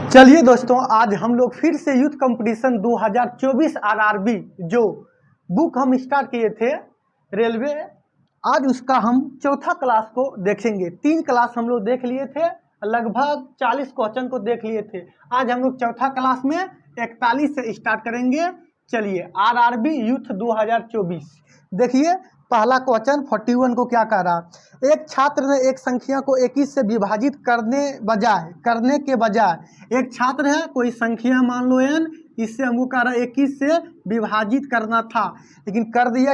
चलिए दोस्तों, आज हम लोग फिर से यूथ कंपटीशन 2024 आरआरबी जो बुक हम स्टार्ट किए थे रेलवे, आज उसका हम चौथा क्लास को देखेंगे। 3 क्लास हम लोग देख लिए थे, लगभग 40 क्वेश्चन को देख लिए थे। आज हम लोग चौथा क्लास में 41 से स्टार्ट करेंगे। चलिए, आरआरबी यूथ 2024 देखिए। पहला क्वेश्चन 41 को क्या कह रहा, एक छात्र ने एक संख्या को 21 से विभाजित करने के बजाय एक छात्र है, कोई संख्या मान लो n, इससे हमको कह रहा 21 से विभाजित करना था, लेकिन कर दिया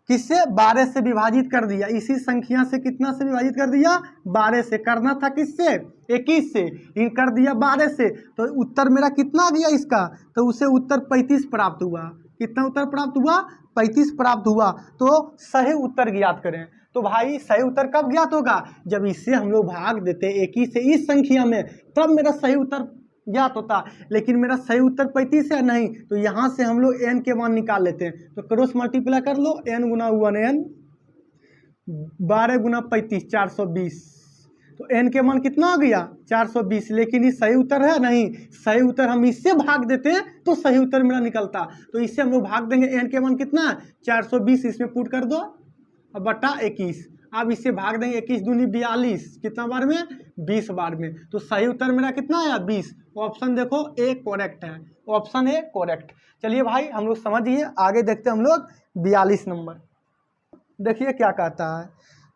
किससे 12 से विभाजित कर दिया। इसी संख्या से कितना से विभाजित कर दिया, 12 से। करना था किससे, 21 से, इन कर दिया 12 से। तो उत्तर मेरा कितना आ गया इसका, तो उसे उत्तर 35 प्राप्त हुआ। कितना उत्तर प्राप्त हुआ, 35 प्राप्त हुआ। तो सही उत्तर ज्ञात करें। तो भाई सही उत्तर कब ज्ञात होगा, जब इससे हम लोग भाग देते 21 से इस संख्या में, तब मेरा सही उत्तर ज्ञात होता। लेकिन मेरा सही उत्तर 35 है नहीं, तो यहाँ से हम लोग n के मान निकाल लेते हैं। तो क्रॉस मल्टीप्लाई कर लो, n गुना 1n, 12 गुना 35, 420। तो n के मान कितना हो गया, 420। लेकिन ये सही उत्तर है नहीं, सही उत्तर हम इससे भाग देते तो सही उत्तर मेरा निकलता। तो इससे हम लोग भाग देंगे, n के मान कितना है 420, इसमें पुट कर दो और बटा 21। अब इससे भाग देंगे 21 दूनी 42, कितना बार में, 20 बार में। तो सही उत्तर मेरा कितना आया, 20। ऑप्शन देखो ए करेक्ट है, ऑप्शन ए करेक्ट। चलिए भाई हम लोग समझिए, आगे देखते हैं हम लोग 42 नंबर। देखिए क्या कहता है,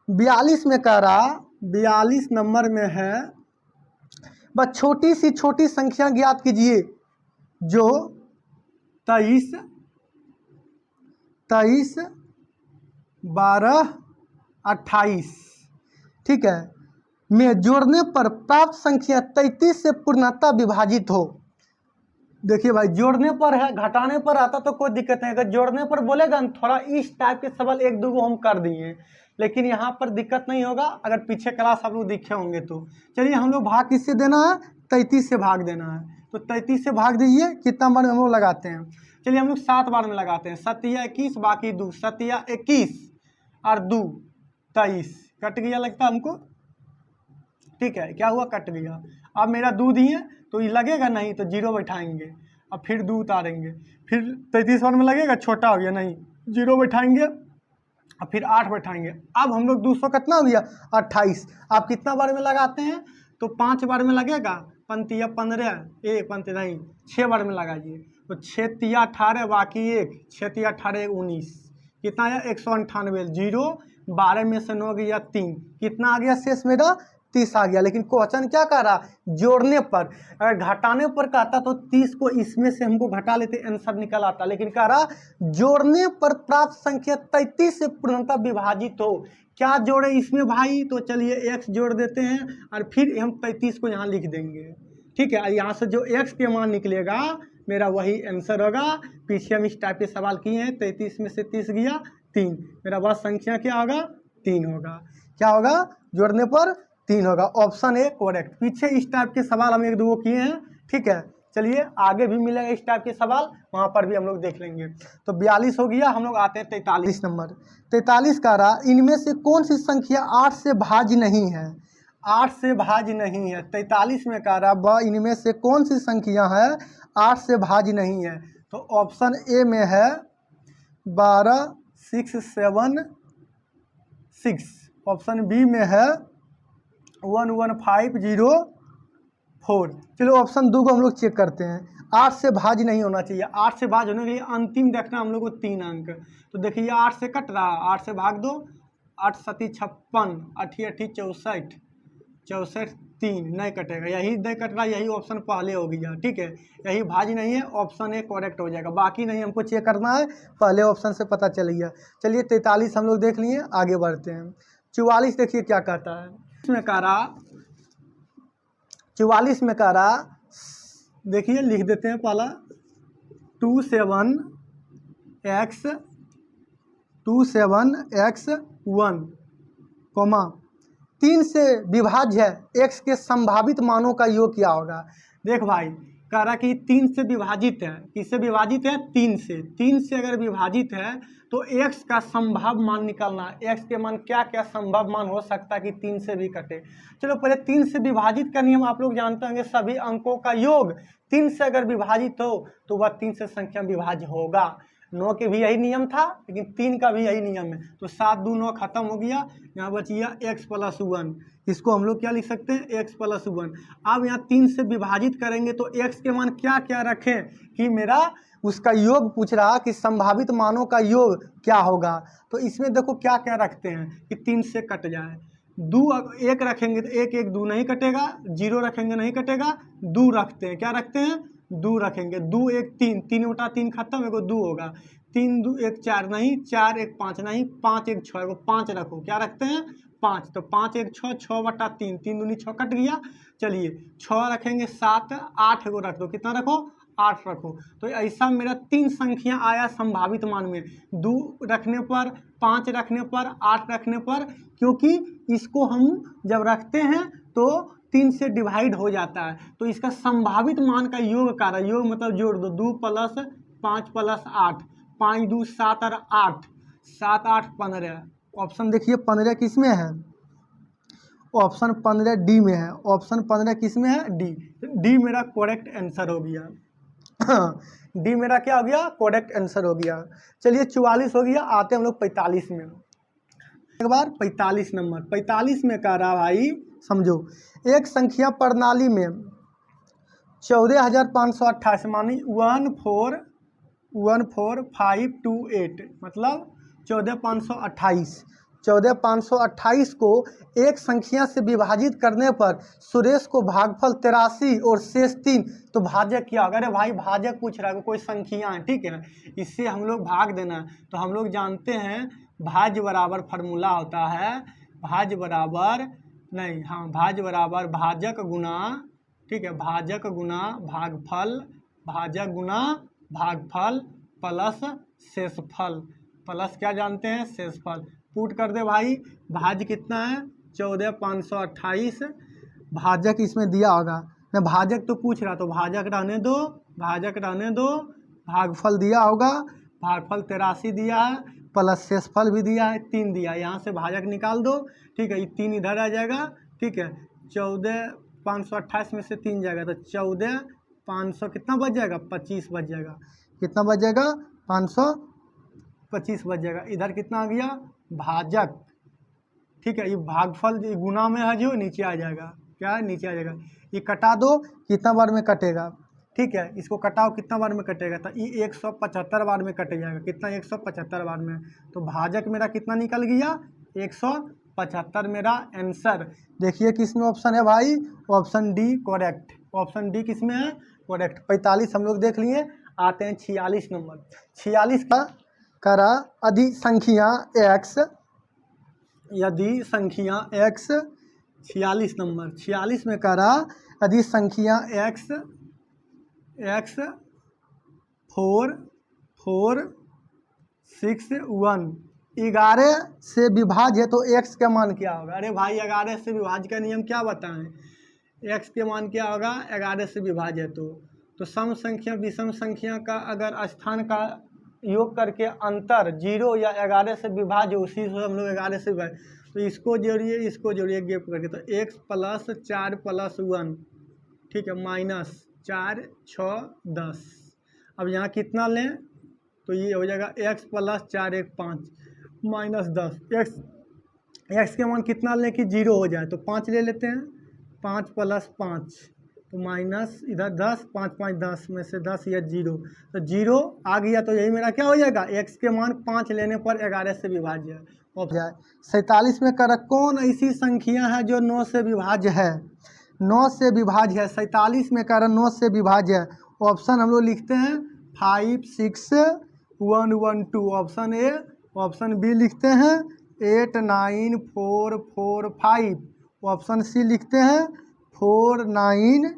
42 में कह रहा, 42 नंबर में है, बस छोटी सी छोटी संख्या ज्ञात कीजिए जो 23, 12, 28, ठीक है, में जोड़ने पर प्राप्त संख्या 33 से पूर्णतः विभाजित हो। देखिए भाई, जोड़ने पर है, घटाने पर आता तो कोई दिक्कत नहीं। अगर जोड़ने पर बोलेगा ना, थोड़ा इस टाइप के सवाल 1-2 हम कर दिए, लेकिन यहाँ पर दिक्कत नहीं होगा अगर पीछे क्लास आप लोग देखे होंगे तो। चलिए हम लोग भाग किससे देना है, 33 से भाग देना है। तो 33 से भाग दीजिए, कितना बार में हम लोग लगाते हैं। चलिए हम लोग 7 बार में लगाते हैं। 7 या 21, बाकी 2, 7 या 21 और 2 23, कट गया लगता है हमको, ठीक है, क्या हुआ, कट गया। अब मेरा 2 दिए तो ये लगेगा नहीं, तो 0 बैठाएंगे, अब फिर 2 उतारेंगे, फिर 33 बार में लगेगा, छोटा हो गया नहीं, 0 बैठाएंगे, अब फिर 8 बैठाएंगे। अब हम लोग 200 कितना हो गया, 28। आप कितना बार में लगाते हैं, तो 5 बार में लगेगा, 5 या 15, 1 5 नहीं, 6 बार में लगाइए। तो 6 या 18, बाकी 1, 6 या 18, 19, कितना आया 198। 0 12 में से 9 गया 3, कितना आ गया शेष मेरा, 30 आ गया। लेकिन क्वेश्चन क्या कह रहा, जोड़ने पर। अगर घटाने पर कहता तो 30 को इसमें से हमको घटा लेते, आंसर निकल आता। लेकिन कह रहा जोड़ने पर प्राप्त संख्या 33 से पूर्णतः विभाजित हो। क्या जोड़े इसमें भाई, तो चलिए x जोड़ देते हैं और फिर हम 33 को यहाँ लिख देंगे, ठीक है। यहाँ से जो x के मान निकलेगा मेरा वही आंसर होगा। पीछे हम इस टाइप के सवाल किए हैं, 33 में से 30 गया 3, मेरा वह संख्या क्या होगा, 3 होगा। क्या होगा, जोड़ने पर 3 होगा। Option A correct. पीछे इस टाइप के सवाल हम 1-2 किए हैं, ठीक है। चलिए आगे भी मिलेगा इस टाइप के सवाल, वहाँ पर भी हम लोग देख लेंगे। तो 42 हो गया, हम लोग आते हैं 43 नंबर। 43 का रहा, इनमें से कौन सी संख्या 8 से भाज्य नहीं है, 8 से भाज्य नहीं है। 43 में कह रहा इनमें से कौन सी संख्या है 8 से भाज्य नहीं है। तो ऑप्शन ए में है 12, 6, 7, 6। ऑप्शन बी में है 11504। चलो ऑप्शन 2 को हम लोग चेक करते हैं। 8 से भाज्य नहीं होना चाहिए। 8 से भाज्य होने के लिए अंतिम देखना हम लोग को 3 अंक। तो देखिए 8 से कट रहा, 8 से भाग दो, 8 7 56, 8 8 64, 64 3 नहीं कटेगा, यही नहीं कट रहा, यही ऑप्शन पहले हो गया, ठीक है। यही भाज्य नहीं है, ऑप्शन ए करेक्ट हो जाएगा। बाकी नहीं हमको चेक करना है, पहले ऑप्शन से पता चल गया। चलिए 43 हम लोग देख लिए, आगे बढ़ते हैं। 44 देखिए क्या कहता है, इसमें कह रहा 44 में कह रहा, देखिए लिख देते हैं पहला 27x1, 3 से विभाज्य है x के संभावित मानों का योग क्या होगा। देख भाई, कह रहा कि 3 से विभाजित है, किससे विभाजित है? 3 से। 3 से अगर विभाजित है तो x का संभव मान निकालना है। x के मान क्या क्या संभव मान हो सकता है कि 3 से भी कटे। चलो पहले 3 से विभाजित का नियम आप लोग जानते होंगे, सभी अंकों का योग 3 से अगर विभाजित हो तो वह 3 से संख्या विभाज्य होगा। 9 के भी यही नियम था, लेकिन 3 का भी यही नियम है। तो 7 2 9 खत्म हो गया, यहाँ बच गया x + 1। इसको हम लोग क्या लिख सकते हैं? x + 1। अब यहाँ 3 से विभाजित करेंगे तो x के मान क्या क्या रखें कि मेरा उसका योग पूछ रहा कि संभावित मानों का योग क्या होगा। तो इसमें देखो क्या क्या रखते हैं कि 3 से कट जाए। 2 1 रखेंगे तो 1 1 2 नहीं कटेगा, 0 रखेंगे नहीं कटेगा, 2 रखते हैं। क्या रखते हैं? 2 रखेंगे। 2 1 3, 3 बटा 3 खत्म, एगो 2 होगा। 3 2 1 4 नहीं, 4 1 5 नहीं, 5 1 6, एगो 5 रखो। क्या रखते हैं? 5। तो 5 1 6, 6 बटा 3, 3 दूनी 6 कट गया। चलिए 6 रखेंगे 7, 8 एगो रख दो। कितना रखो? 8 रखो। तो ऐसा मेरा 3 संख्या आया संभावित मान में। 2 रखने पर, 5 रखने पर, 8 रखने पर, क्योंकि इसको हम जब रखते हैं तो 3 से डिवाइड हो जाता है। तो इसका संभावित मान का योग कर रहा है, योग मतलब जोड़ दो। 2 + 5 + 8, 5 2 7 और 8, 7 8 15। ऑप्शन देखिए 15 किस में है? ऑप्शन 15 डी में है। ऑप्शन 15 किस में है? डी। डी मेरा करेक्ट आंसर हो गया। डी मेरा क्या हो गया? करेक्ट आंसर हो गया। चलिए 44 हो गया, आते हम लोग 45 में। एक बार 45 नंबर, 45 में कह रहा भाई समझो, एक संख्या प्रणाली में 14,528 मानी 14528, मतलब 14,528। 14,528 को एक संख्या से विभाजित करने पर सुरेश को भागफल 83 और शेष 3, तो भाजक क्या होगा? अरे भाई भाजक पूछ रहा है, कोई संख्या है, ठीक है ना, इससे हम लोग भाग देना। तो हम लोग जानते हैं भाज्य बराबर फार्मूला होता है, भाज्य बराबर नहीं, हाँ, भाज्य बराबर भाजक गुना, ठीक है, भाजक गुना भागफल, भाजक गुना भागफल प्लस शेषफल, प्लस क्या जानते हैं? शेषफल। पुट कर दे भाई, भाज्य कितना है? 14,528। भाजक इसमें दिया होगा, मैं भाजक तो पूछ रहा, तो भाजक रहने दो, भाजक रहने दो। भागफल दिया होगा, भागफल 83 दिया है, प्लस शेषफल भी दिया है, 3 दिया है। यहाँ से भाजक निकाल दो, ठीक है, ये 3 इधर आ जाएगा, ठीक है। 14,528 में से 3 जाएगा तो 14,500 कितना बच जाएगा? 25 बच जाएगा। कितना बच जाएगा? 525 बच जाएगा। इधर कितना आ गया? भाजक, ठीक है, ये भागफल ये गुना में है जो नीचे आ जाएगा। क्या है? नीचे आ जाएगा। ये कटा दो, कितना बार में कटेगा? ठीक है, इसको कटाओ, कितना बार में कटेगा? तो ये 175 बार में कट जाएगा। कितना? 175 बार में। तो भाजक मेरा कितना निकल गया? 175 मेरा आंसर। देखिए किसमें ऑप्शन है भाई? Option D correct. Option D किसमें है? करेक्ट। 45 हम लोग देख लिए, आते हैं 46 नंबर। 46 का करा यदि संख्या x, यदि संख्या x, 46 नंबर, 46 में करा यदि संख्या x 4 4 6 1 11 से विभाज्य है तो x का मान क्या होगा? अरे भाई 11 से विभाज्य का नियम क्या बताएं? x के मान क्या होगा? 11 से विभाज्य है तो सम संख्या विषम संख्या का अगर स्थान का योग करके अंतर 0 या 11 से विभाज्य, उसी से हम लोग 11 से विभाज्य, तो इसको जोड़िए, इसको जोड़िए गेप करके, तो x + 4 + 1, ठीक है, -4 6 10। अब यहाँ कितना लें तो ये हो जाएगा x + 4 1 5 -10। x के मान कितना लें कि 0 हो जाए? तो 5 ले लेते हैं, 5 + 5 तो माइनस इधर 10, 5 5 10 में से 10 या 0, तो 0 आ गया। तो यही मेरा क्या हो जाएगा? x के मान 5 लेने पर 11 से विभाज्य हो जाए। 47 में कर कौन ऐसी संख्या है जो 9 से विभाज्य है? 9 से विभाज्य है। 47 में कर 9 से विभाज्य है। ऑप्शन हम लोग लिखते हैं 5 6 1 1 2 ऑप्शन ए। ऑप्शन बी लिखते हैं 8 9 4 4 5। ऑप्शन सी लिखते हैं 4 9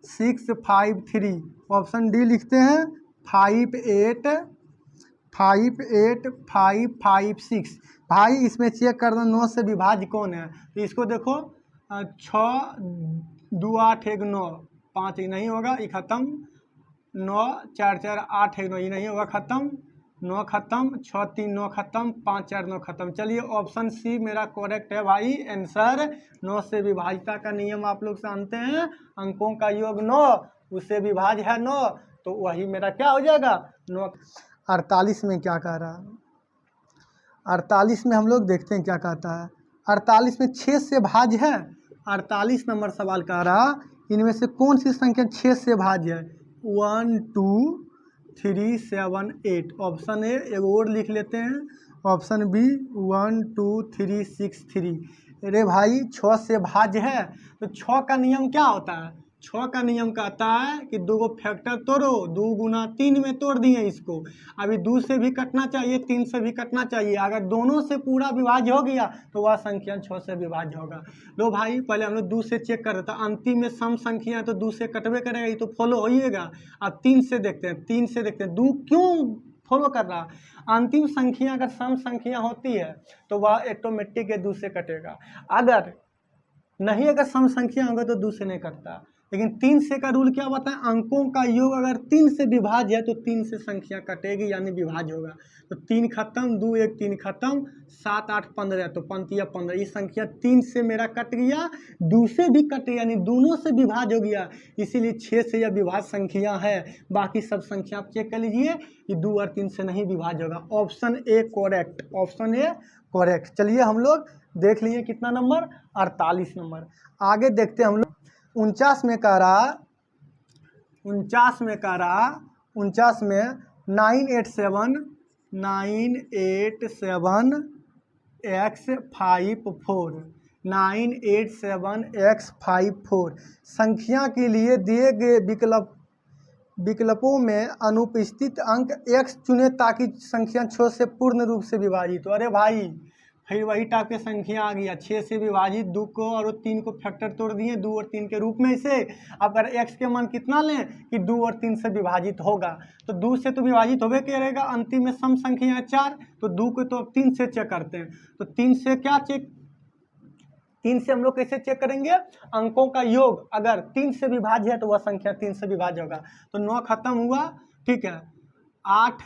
6 5 3। ऑप्शन डी लिखते हैं 5 8 5 8 5 5 6। भाई इसमें चेक करना 9 से विभाज्य कौन है? तो इसको देखो 6 2 8 1 9, 5 ये नहीं होगा, ये खत्म, 9 4 4 8 है 9 ये नहीं होगा, खत्म, 9 खत्म, 6 3 9 खत्म, 5 4 9 खत्म। चलिए ऑप्शन सी मेरा करेक्ट है भाई आंसर। 9 से विभाज्यता का नियम आप लोग जानते हैं, अंकों का योग 9 उससे विभाज्य है 9, तो वही मेरा क्या हो जाएगा 9। 48 में क्या कह रहा है, 48 में हम लोग देखते हैं क्या कहता है। 48 में 6 से भाज्य है। 48 नंबर सवाल कह रहा इनमें से कौन सी संख्या 6 से भाज्य है। 1 2 3 7 8। ऑप्शन ए एक और लिख लेते हैं, ऑप्शन बी 1 2 3 6 3। अरे भाई 6 से भाज्य है तो 6 का नियम क्या होता है, 6 का नियम कहता है कि 2 को फैक्टर तोड़ो, 2 गुना 3 में तोड़ दिए इसको, अभी 2 से भी कटना चाहिए 3 से भी कटना चाहिए, अगर दोनों से पूरा विभाज्य हो गया तो वह संख्या 6 से विभाज्य होगा। लो भाई पहले हम लोग 2 से चेक कर रहे थे, अंतिम में सम संख्या है तो 2 से कटवे करेगा, ये तो फॉलो होइएगा। अब 3 से देखते हैं, 3 से देखते हैं 2 क्यों फॉलो कर रहा, अंतिम संख्या अगर सम संख्या होती है तो वह ऑटोमेटिक 2 से कटेगा, अगर नहीं अगर सम संख्या होगा तो 2 से नहीं कटता। लेकिन 3 से का रूल क्या बताए, अंकों का योग अगर 3 से विभाज्य है तो 3 से संख्या कटेगी यानी विभाज्य होगा। तो 3 खत्म, 2 1 3 खत्म, 7 8 15, तो पंतिया 15, ये संख्या 3 से मेरा कट गया, 2 से भी कटे यानी दोनों से विभाज्य हो गया, इसीलिए 6 से यह विभाज्य संख्या है। बाकी सब संख्या आप चेक कर लीजिए, ये 2 और 3 से नहीं विभाज्य होगा। Option A correct, option A correct. चलिए हम लोग देख लिए कितना नंबर, 48 नंबर। आगे देखते हैं हम लोग 49 में कह रहा, 49 में कह रहा, 49 में 987 x54, 987 x54 संख्या के लिए दिए गए विकल्पों में अनुपस्थित अंक x चुने ताकि संख्या 6 से पूर्ण रूप से विभाजित हो। अरे भाई फिर वही टाइप की संख्या आ गया, 6 से विभाजित, 2 को और 3 को फैक्टर तोड़ दिए 2 और 3 के रूप में से। अब अगर x के मान कितना लें कि 2 और 3 से विभाजित होगा, तो 2 से तो विभाजित होवे करेगा, अंतिम में सम संख्या है 4, तो 2 को तो अब 3 से चेक करते हैं। तो 3 से क्या चेक, 3 से हम लोग कैसे चेक करेंगे, अंकों का योग अगर 3 से विभाज्य है तो वह संख्या 3 से विभाज्य होगा। तो 9 खत्म हुआ, ठीक है, 8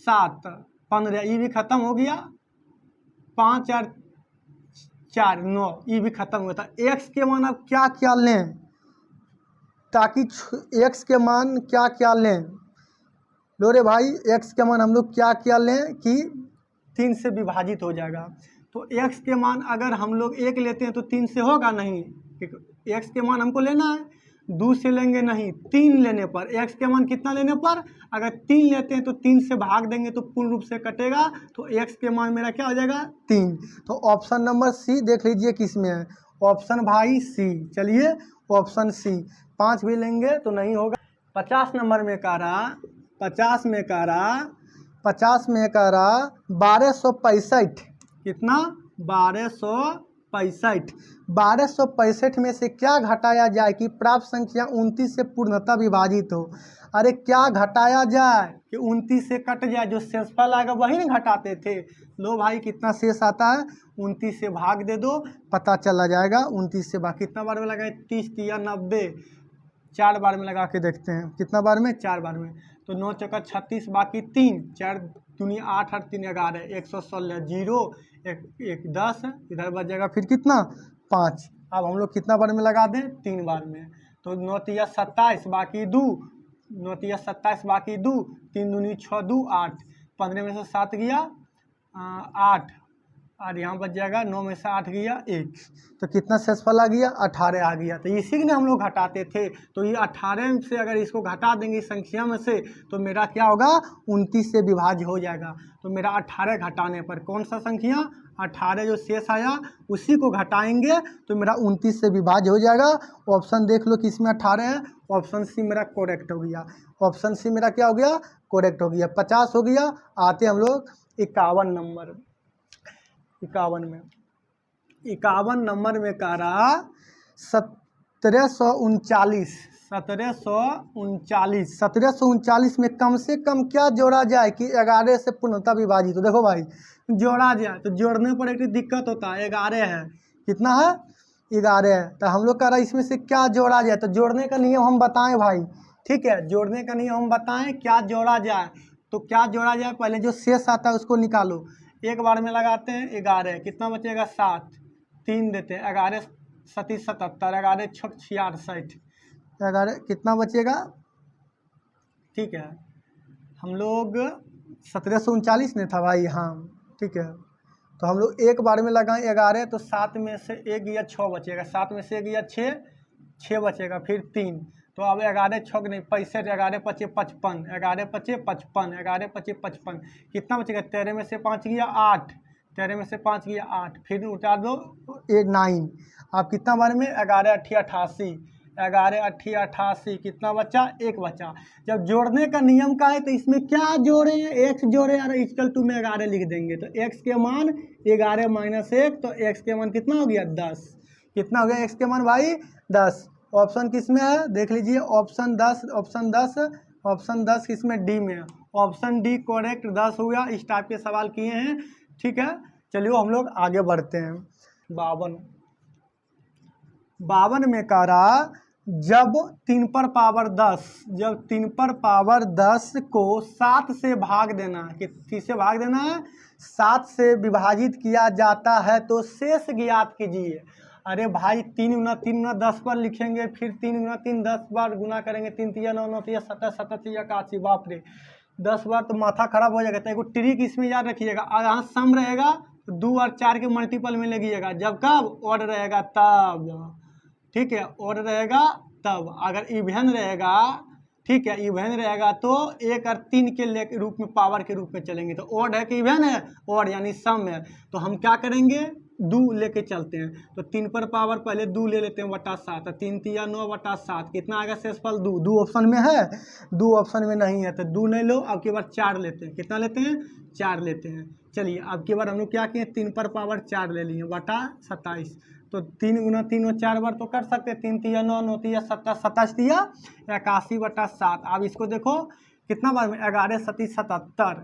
7 15 ये भी खत्म हो गया, 5 और 4 9 ये भी खत्म हुआ था। x के मान अब क्या क्या लें ताकि x के मान क्या क्या लें, लो रे भाई x के मान हम लोग क्या क्या लें कि 3 से विभाजित हो जाएगा। तो x के मान अगर हम लोग 1 लेते हैं तो 3 से होगा नहीं, x के मान हमको लेना है, 2 से लेंगे नहीं, 3 लेने पर, x के मान कितना लेने पर, अगर 3 लेते हैं तो 3 से भाग देंगे तो पूर्ण रूप से कटेगा, तो x के मान मेरा क्या हो जाएगा 3। तो ऑप्शन नंबर सी देख लीजिए किस में है, ऑप्शन भाई सी। चलिए ऑप्शन सी, 5 भी लेंगे तो नहीं होगा। 50 नंबर में कह रहा, 50 में कह रहा, 50 में कह रहा 1265, कितना 1265, 1265 में से क्या घटाया जाए कि प्राप्त संख्या 29 से पूर्णतः विभाजित हो। अरे क्या घटाया जाए कि 29 से कट जाए, जो शेषफल आएगा वही ना घटाते थे। लो भाई कितना शेष आता है, 29 से भाग दे दो पता चला जाएगा। 29 से भाग कितना बार में लगाए, 30 या 90, 4 बार में लगा के देखते हैं, कितना बार में, 4 बार में। तो 9 चौका 36, बाकी 3, 4 दूनी 8 और 3 11, 116, 0 1 10, इधर बच जाएगा फिर कितना 5। अब हम लोग कितना बार में लगा दें, 3 बार में। तो 9 तिया 27 बाकी 2, 9 तिया 27 बाकी 2, 3 दूनी 6 2 8, 15 में से 7 गया 8, और यहाँ बच जाएगा 9 में से 8 गया 1, तो कितना शेषफल आ गया 18 आ गया। तो इसी ने हम लोग घटाते थे, तो ये 18 से अगर इसको घटा देंगे इस संख्या में से तो मेरा क्या होगा 29 से विभाज्य हो जाएगा। तो मेरा 18 घटाने पर कौन सा संख्या 18 जो शेष आया उसी को घटाएंगे तो मेरा 29 से विभाज्य हो जाएगा। ऑप्शन देख लो किसमें 18 है, ऑप्शन सी मेरा करेक्ट हो गया, ऑप्शन सी मेरा क्या हो गया करेक्ट हो गया। 50 हो गया। आते हम लोग 51 नंबर, 51 में, 51 नंबर में कह रहा 1739, 1739 में कम से कम क्या जोड़ा जाए कि 11 से पूर्णतः विभाजित हो। देखो भाई जोड़ा जाए तो जोड़ने पर एक दिक्कत होता है, 11 है, कितना है 11। तो हम लोग कह रहा है इसमें से क्या जोड़ा जाए, तो जोड़ने का नियम हम बताएं भाई। ठीक है, जोड़ने का नियम हम बताएं, क्या जोड़ा जाए। तो क्या जोड़ा जाए, पहले जो शेष आता है उसको निकालो। एक बार में लगाते हैं 11, कितना बचेगा 7, 3 देते हैं 11 सती 77, 11 छक 66, 11 कितना बचेगा। ठीक है, हम लोग 1739 ने था भाई, हाँ ठीक है। तो हम लोग एक बार में लगाएं 11, तो 7 में से 1 गया 6 बचेगा, 7 में से 1 गया 6, 6 बचेगा, फिर 3। तो अब 11 छक नहीं 65, 11 पचे 55, 11 पचे 55, 11 पचे 55, कितना बचेगा 13 में से 5 गया 8, 13 में से 5 गया 8, फिर उतार दो 9। आप कितना बार में 11 अट्ठी 88, 11 अट्ठी 88, कितना बचा 1 बचा। जब जोड़ने का नियम का है तो इसमें क्या जोड़े, एक्स जोड़े और इक्वल टू में 11 लिख देंगे। तो एक्स के मान 11 माइनस 1, तो एक्स के मान कितना हो गया 10। कितना हो गया एक्स के मान भाई 10। ऑप्शन किस में है देख लीजिए, ऑप्शन 10, ऑप्शन 10, ऑप्शन 10 किस में, डी में है। ऑप्शन डी करेक्ट 10 हो गया। इस टाइप के सवाल किए हैं। ठीक है, चलिए हम लोग आगे बढ़ते हैं। 52 में कह रहा जब 3 पर पावर 10, जब 3 पर पावर 10 को 7 से भाग देना, किससे भाग देना है 7 से विभाजित किया जाता है तो शेष ज्ञात कीजिए। अरे भाई 3 गुना 3 गुना 10 पर लिखेंगे, फिर 3 गुना 3 10 बार गुना करेंगे, 3 तिया 9 9 तिया 17 17 तिया 81, बाप रे 10 बार तो माथा खराब हो जाएगा। तो एक ट्रिक इसमें याद रखिएगा, यहाँ सम रहेगा तो 2 और 4 के मल्टीपल में लगिएगा, जब कब ऑड रहेगा तब। ठीक है, ऑड रहेगा तब। अगर इवेन रहेगा, ठीक है, इवेन रहेगा तो 1 और 3 के रूप में पावर के रूप में चलेंगे। तो ऑड है कि इवेन है, ऑड यानी सम है। तो हम क्या करेंगे 2 लेके चलते हैं। तो 3 पर पावर पहले 2 ले लेते हैं बटा 7, 3 तिया 9 बटा 7, कितना आएगा शेषफल 2। 2 ऑप्शन में है, 2 ऑप्शन में नहीं है, तो 2 नहीं लो। अब की बार 4 लेते हैं, कितना लेते हैं 4 लेते हैं। चलिए अब की बार हम लोग क्या किए 3 पर पावर 4 ले लिए बटा 27। तो 3 गुना 3 और 4 बार तो कर सकते हैं, 3 तिया 9 9 तिया 17 27 तिया 81 बटा 7। अब इसको देखो कितना बार में 11 सती 77,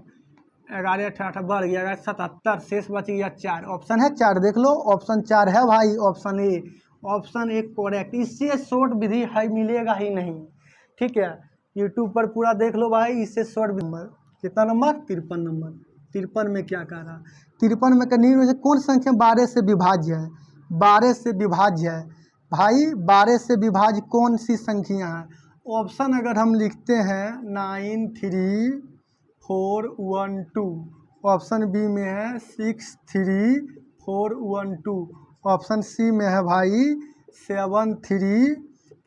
11 18 बढ़ गया 77, शेष बच गया 4। ऑप्शन है 4, देख लो ऑप्शन 4 है भाई, option A. Option A correct. इससे शॉर्ट विधि है मिलेगा ही नहीं। ठीक है, यूट्यूब पर पूरा देख लो भाई, इससे शॉर्ट नंबर कितना नंबर 53 नंबर। 53 में क्या कह रहा, 53 में निम्न में से कौन संख्या 12 से विभाज्य है। 12 से विभाज्य है भाई, 12 से विभाज्य कौन सी संख्या है। ऑप्शन अगर हम लिखते हैं 9 3 4 1 2, ऑप्शन बी में है 6 3 4 1 2, ऑप्शन सी में है भाई 7 3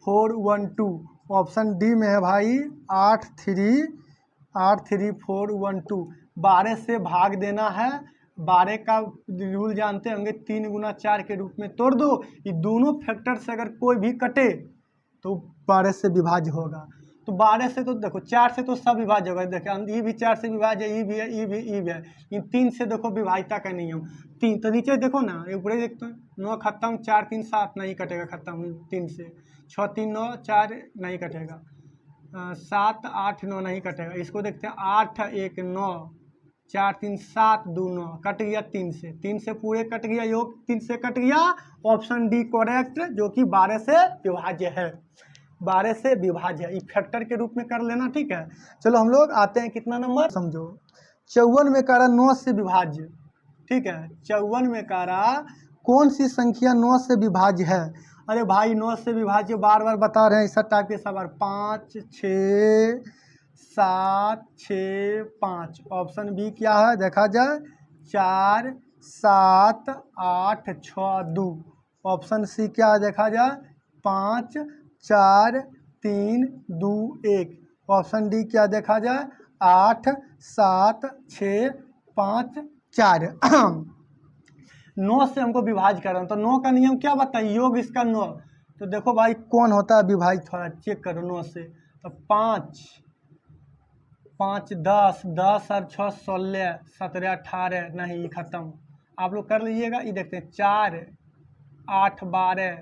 4 1 2, ऑप्शन डी में है भाई 8 3 4 1 2। 12 से भाग देना है, 12 का रूल जानते होंगे, 3 गुना 4 के रूप में तोड़ दो। ये दोनों फैक्टर से अगर कोई भी कटे तो 12 से विभाज्य होगा। तो 12 से तो देखो 4 से तो सब विभाज्य होगा। देखो ये भी 4 से विभाज्य है, ये भी है, ये भी है। इन 3 से देखो विभाज्यता का नियम 3। तो नीचे देखो ना, ऊपर देखते हैं 9 खत्म, 4 3 7 नहीं कटेगा खत्म 3 से, 6 3 9 4 नहीं कटेगा, 7 8 9 नहीं कटेगा। इसको देखते हैं 8 1 9, 4 3 7 2 9, कट गया 3 से, 3 से पूरे कट गया, योग 3 से कट गया। ऑप्शन डी करेक्ट, जो कि 12 से विभाज्य है। 12 से विभाज्य है, फैक्टर के रूप में कर लेना। ठीक है, चलो हम लोग आते हैं कितना नंबर समझो। 54 में कह रहा 9 से विभाज्य। ठीक है, 54 में कह रहा कौन सी संख्या 9 से विभाज्य है। अरे भाई 9 से विभाज्य बार बार बता रहे हैं, इस टाइप के सवाल 5 6 7 6 5। ऑप्शन बी क्या है देखा जाए 4 7 8 6 2। ऑप्शन सी क्या है देखा जाए 5 4 3 2 1। ऑप्शन डी क्या देखा जाए 8 7 6 5 4। 9 से हमको विभाज्य कर रहे हैं, तो 9 का नियम क्या बताइए, योग इसका 9। तो देखो भाई कौन होता है विभाज्य, थोड़ा चेक करो 9 से। तो 5 5 10, 10 और 6 16 17 18, नहीं खत्म। आप लोग कर लीजिएगा। ये देखते हैं 4 8 12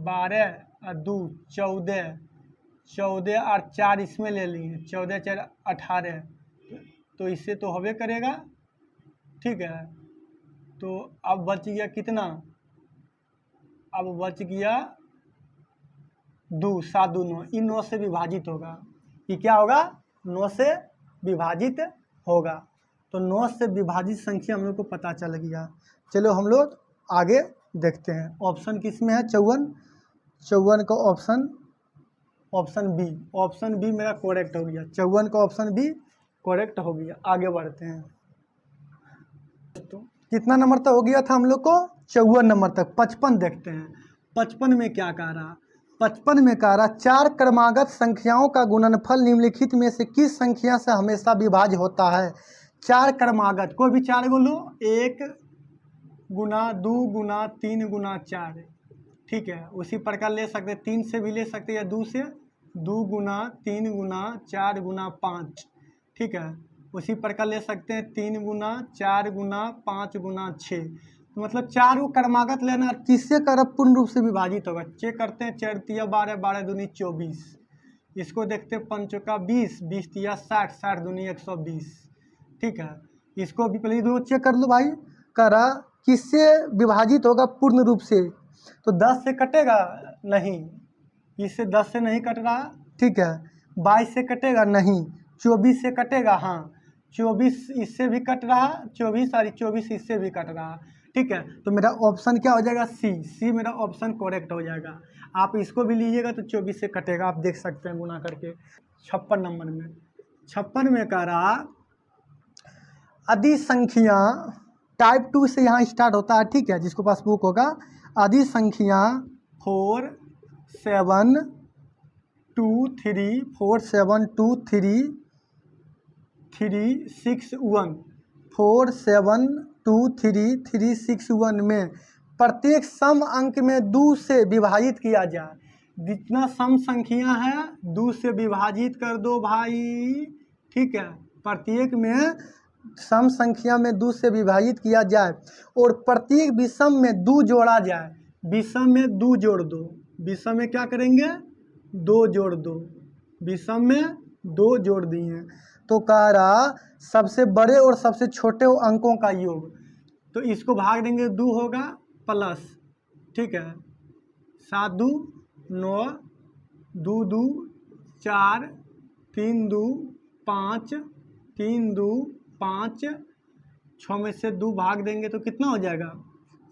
12 और 2 14, 14 और 4 इसमें ले लिए, 14 4 18, तो इससे तो होबे करेगा। ठीक है, तो अब बच गया कितना अब बच गया 2, 7 2 9, इन 9 से विभाजित होगा। ये क्या होगा? 9 से विभाजित होगा। तो 9 से विभाजित संख्या हम लोग को पता चल गया। चलो हम लोग आगे देखते हैं। ऑप्शन किस में है? 54 का ऑप्शन बी। ऑप्शन बी मेरा करेक्ट हो गया। 54 का ऑप्शन बी करेक्ट हो गया। आगे बढ़ते हैं। तो कितना नंबर तक हो गया था हम लोग को? 54 नंबर तक। 55 देखते हैं। 55 में क्या कह रहा? 55 में कह रहा 4 क्रमागत संख्याओं का गुणनफल निम्नलिखित में से किस संख्या से हमेशा विभाज्य होता है? 4 क्रमागत, कोई भी 4 को लो, 1 गुना 2 गुना 3 गुना 4, ठीक है। उसी प्रकार ले सकते, 3 से भी ले सकते या 2 से, 2 गुना 3 गुना 4 गुना 5, ठीक है। उसी प्रकार ले सकते हैं 3 गुना 4 गुना 5 गुना 6। तो मतलब 4 को क्रमागत लेना, किससे कर पूर्ण रूप से विभाजित होगा? चेक करते हैं। 4 तिया 12, 12 दूनी 24। इसको देखते हैं 5 का 20, 20 तिया 60, 60 दूनी 120, ठीक है। इसको भी पहले दो चेक कर लो भाई। करा किससे विभाजित होगा पूर्ण रूप से? तो 10 से कटेगा नहीं, इससे 10 से नहीं कट रहा, ठीक है। 22 से कटेगा नहीं, 24 से कटेगा, हाँ 24 इससे भी कट रहा, 24 इससे भी कट रहा, ठीक है। तो मेरा ऑप्शन क्या हो जाएगा? सी मेरा ऑप्शन करेक्ट हो जाएगा। आप इसको भी लीजिएगा तो 24 से कटेगा, आप देख सकते हैं गुना करके। 56 नंबर में, 56 में कह रहा अधि संख्या टाइप 2 से यहाँ स्टार्ट होता है, ठीक है। जिसको पास बुक होगा, अधि संख्या 4 7 2 3 4 7 2 3 3 6 1 4 7 2 3 3 6 1 में प्रत्येक सम अंक में 2 से विभाजित किया जाए। जितना सम संख्या है 2 से विभाजित कर दो भाई, ठीक है। प्रत्येक में सम संख्या में 2 से विभाजित किया जाए और प्रत्येक विषम में 2 जोड़ा जाए। विषम में 2 जोड़ दो, विषम में क्या करेंगे? 2 जोड़ दो, विषम में 2 जोड़ दिए। तो कह रहा सबसे बड़े और सबसे छोटे अंकों का योग, तो इसको भाग देंगे 2 होगा प्लस, ठीक है। 7 2 9, 2 2 4, 3 2 5, 3 2 5, 6 में से 2 भाग देंगे तो कितना हो जाएगा?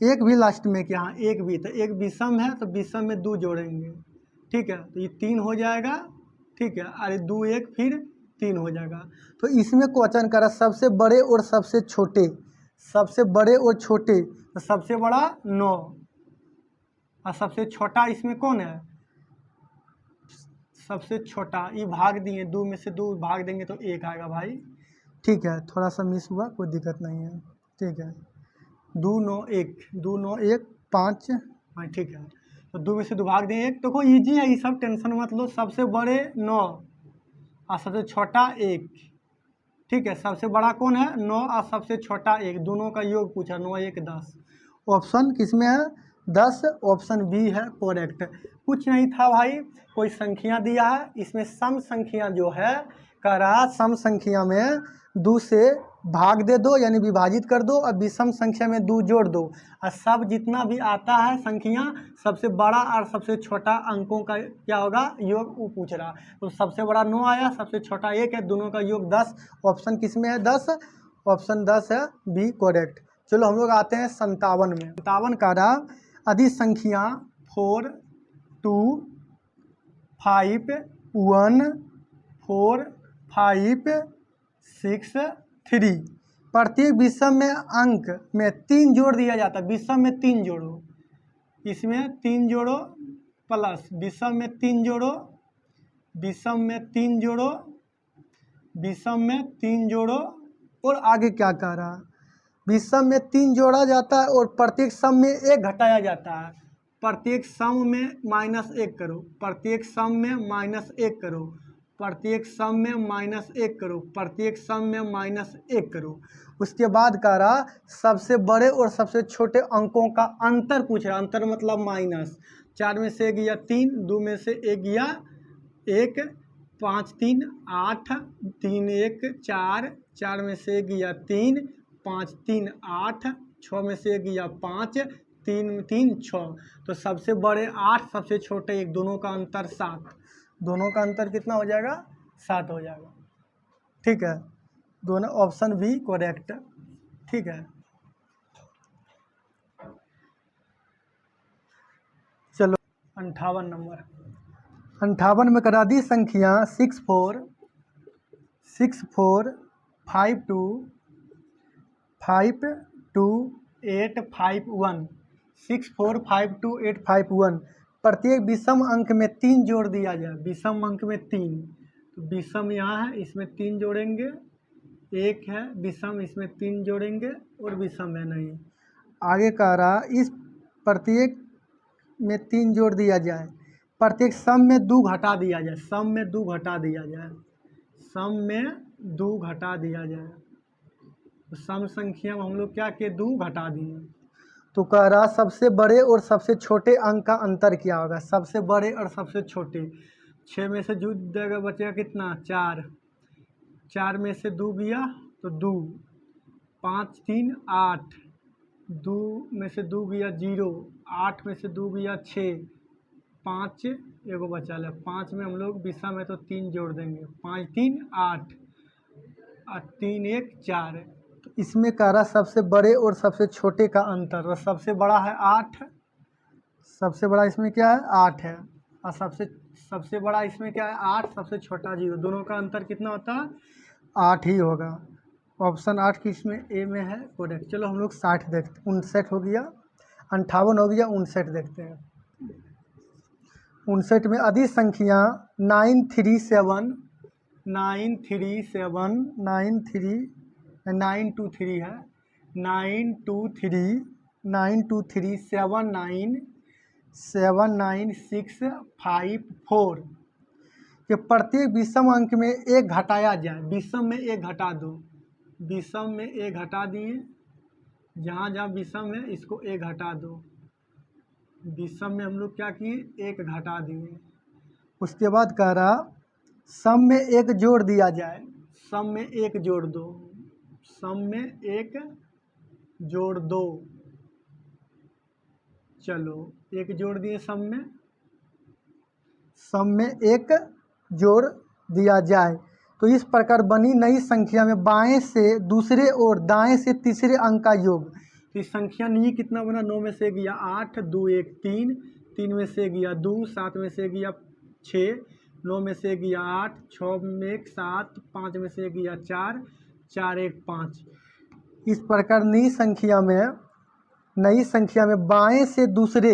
एक भी लास्ट में क्या? हाँ एक भी, तो एक विषम है तो विषम में 2 जोड़ेंगे, ठीक है। तो ये 3 हो जाएगा, ठीक है। अरे 2 1 फिर 3 हो जाएगा। तो इसमें क्वेश्चन करा सबसे बड़े और सबसे छोटे, सबसे बड़े और छोटे, तो सबसे बड़ा 9 और सबसे छोटा इसमें कौन है? सबसे छोटा, ये भाग दिए, 2 में से 2 भाग देंगे तो 1 आएगा भाई, ठीक है। थोड़ा सा मिस हुआ, कोई दिक्कत नहीं है, ठीक है। 2 9 1, 2 9 1 5, हाँ ठीक है। तो 2 में से 2 भाग दें 1, तो कोई ईजी है, ये सब टेंशन मत लो। सबसे बड़े 9 और सबसे छोटा 1, ठीक है। सबसे बड़ा कौन है? 9 और सबसे छोटा 1, दोनों का योग पूछा, 9 1 10। ऑप्शन किस में है? 10, ऑप्शन बी है करेक्ट। कुछ नहीं था भाई, कोई संख्या दिया है, इसमें सम संख्या जो है कह रहा सम संख्या में 2 से भाग दे दो यानी विभाजित कर दो और विषम संख्या में 2 जोड़ दो, और सब जितना भी आता है संख्या सबसे बड़ा और सबसे छोटा अंकों का क्या होगा? योग, वो पूछ रहा। तो सबसे बड़ा 9 आया, सबसे छोटा 1 है, दोनों का योग 10। ऑप्शन किस में है? 10, ऑप्शन 10 है बी करेक्ट। चलो हम लोग आते हैं 57 में। 57 का रहा अधि संख्या 4 2 5 1 4 5 6 3, प्रत्येक विषम में अंक में 3 जोड़ दिया जाता है। विषम में 3 जोड़ो, इसमें 3 जोड़ो प्लस विषम में 3 जोड़ो, विषम में 3 जोड़ो, विषम में 3 जोड़ो, और आगे क्या कह रहा? विषम में 3 जोड़ा जाता है और प्रत्येक सम में 1 घटाया जाता है। प्रत्येक सम में -1 करो, प्रत्येक सम में -1 करो, प्रत्येक सम में -1 करो, प्रत्येक सम में -1 करो। उसके बाद कह रहा सबसे बड़े और सबसे छोटे अंकों का अंतर पूछ रहा। अंतर मतलब माइनस। 4 में से 1 गया 3, 2 में से 1 गया 1, 5 3 8, 3 1 4, 4 में से 1 गया 3, 5 3 8, 6 में से 1 गया 5, 3 3 6, तो सबसे बड़े 8, सबसे छोटे 1, दोनों का अंतर 7, दोनों का अंतर कितना हो जाएगा? 7 हो जाएगा। ठीक है, दोनों ऑप्शन भी करेक्ट। ठीक है, चलो 58 नंबर। 58 में करा दी संख्या 6 4 5 2 5 2 8 5 1, 6 4 5 2 8 5 1। प्रत्येक विषम अंक में 3 जोड़ दिया जाए। विषम अंक में 3, तो विषम यहाँ है, इसमें 3 जोड़ेंगे, एक है विषम, इसमें 3 जोड़ेंगे, और विषम है नहीं। आगे कह रहा इस प्रत्येक में 3 जोड़ दिया जाए, प्रत्येक सम में 2 घटा दिया जाए, सम में 2 घटा दिया जाए, सम में 2 घटा दिया जाए। तो सम संख्या में हम लोग क्या किए? 2 घटा दिए। तो कह रहा सबसे बड़े और सबसे छोटे अंक का अंतर क्या होगा? सबसे बड़े और सबसे छोटे, 6 में से जुड़ देगा, बचेगा कितना? 4, 4 में से 2 गया तो 2, 5 3 8, 2 में से 2 गया 0, 8 में से 2 गया 6, 5 एगो बचा है, 5 में हम लोग विषम है तो 3 जोड़ देंगे, 5 3 8 और 3 1 4। तो इसमें कह रहा सबसे बड़े और सबसे छोटे का अंतर, और सबसे बड़ा है 8, सबसे बड़ा इसमें क्या है? 8 है, और सबसे बड़ा इसमें क्या है? 8, सबसे छोटा 0, दोनों का अंतर कितना होता है? 8 ही होगा। ऑप्शन 8 की इसमें ए में है करेक्ट। चलो हम लोग 60 देखते, 59 हो गया, 58 हो गया, 59 देखते हैं। 59 में अधिक संख्या 9 3 7 9 3 7 9 3 9 2 3 है, 9 2 3 9 2 3 7 9 7 9 6 5 4 कि प्रत्येक विषम अंक में 1 घटाया जाए। विषम में 1 घटा दो, विषम में 1 घटा दिए, जहाँ जहाँ विषम है इसको 1 घटा दो। विषम में हम लोग क्या किए? 1 घटा दिए। उसके बाद कह रहा सम में 1 जोड़ दिया जाए, सम में 1 जोड़ दो, सम में 1 जोड़ दो। चलो 1 जोड़ दिए, सम में 1 जोड़ दिया जाए। तो इस प्रकार बनी नई संख्या में बाएं से दूसरे और दाएं से तीसरे अंक का योग। तो इस संख्या नहीं कितना बना? 9 में से गया 8, 2 1 3, 3 में से गया 2, 7 में से गया 6, 9 में से गया 8, 6 में 1 7, 5 में से गया 4, 4 1 5। इस प्रकार नई संख्या में बाएं से दूसरे,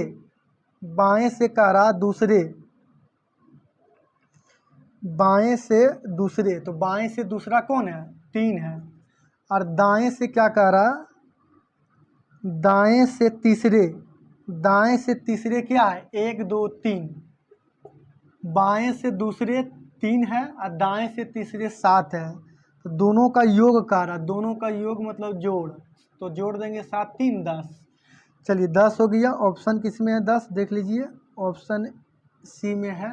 बाएं से कह रहा दूसरे, बाएं से दूसरे, तो बाएं से दूसरा कौन है? 3 है, और दाएं से क्या कह रहा? दाएं से तीसरे, दाएं से तीसरे क्या है? 1 2 3, बाएं से दूसरे 3 है और दाएं से तीसरे 7 है, तो दोनों का योग कह रहा, दोनों का योग मतलब जोड़, तो जोड़ देंगे 7 3 10। चलिए 10 हो गया। ऑप्शन किस में है? 10 देख लीजिए, ऑप्शन सी में है,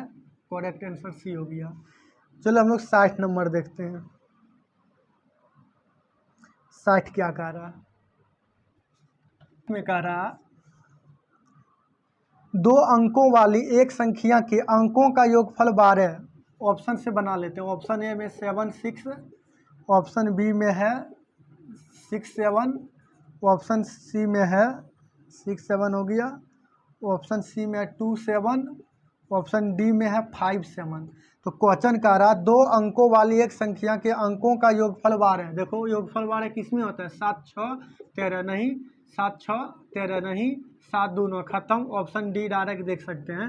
करेक्ट आंसर सी हो गया। चलो हम लोग 60 नंबर देखते हैं। 60 क्या कह रहा? में कह रहा 2 अंकों वाली एक संख्या के अंकों का योगफल 12। ऑप्शन से बना लेते हैं। ऑप्शन ए में 7 6, ऑप्शन बी में है 6 7, ऑप्शन सी में है 6 7 हो गया, ऑप्शन सी में है 2 7, ऑप्शन डी में है 5 7। तो क्वेश्चन कह रहा 2 अंकों वाली एक संख्या के अंकों का योगफल 12। देखो योगफल 12 किस में होता है? 7 6 13 नहीं, 7 6 13 नहीं, 7 2 9 खत्म। ऑप्शन डी डायरेक्ट देख सकते हैं।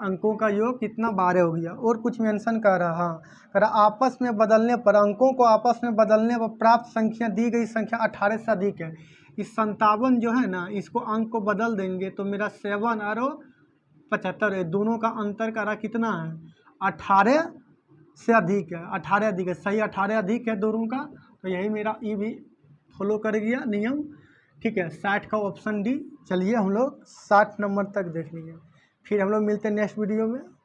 अंकों का योग कितना? 12 हो गया। और कुछ मेंशन कर रहा, हाँ कह रहा आपस में बदलने पर, अंकों को आपस में बदलने पर प्राप्त संख्या दी गई संख्या 18 से अधिक है। इस 57 जो है ना, इसको अंक को बदल देंगे तो मेरा 7 और 75 है, दोनों का अंतर करा कितना है? 18 से अधिक है, 18 अधिक है, सही 18 अधिक है दोनों का। तो यही मेरा ई भी फॉलो कर गया नियम। ठीक है, 60 का ऑप्शन डी। चलिए हम लोग 60 नंबर तक देख लीजिए, फिर हम लोग मिलते हैं नेक्स्ट वीडियो में।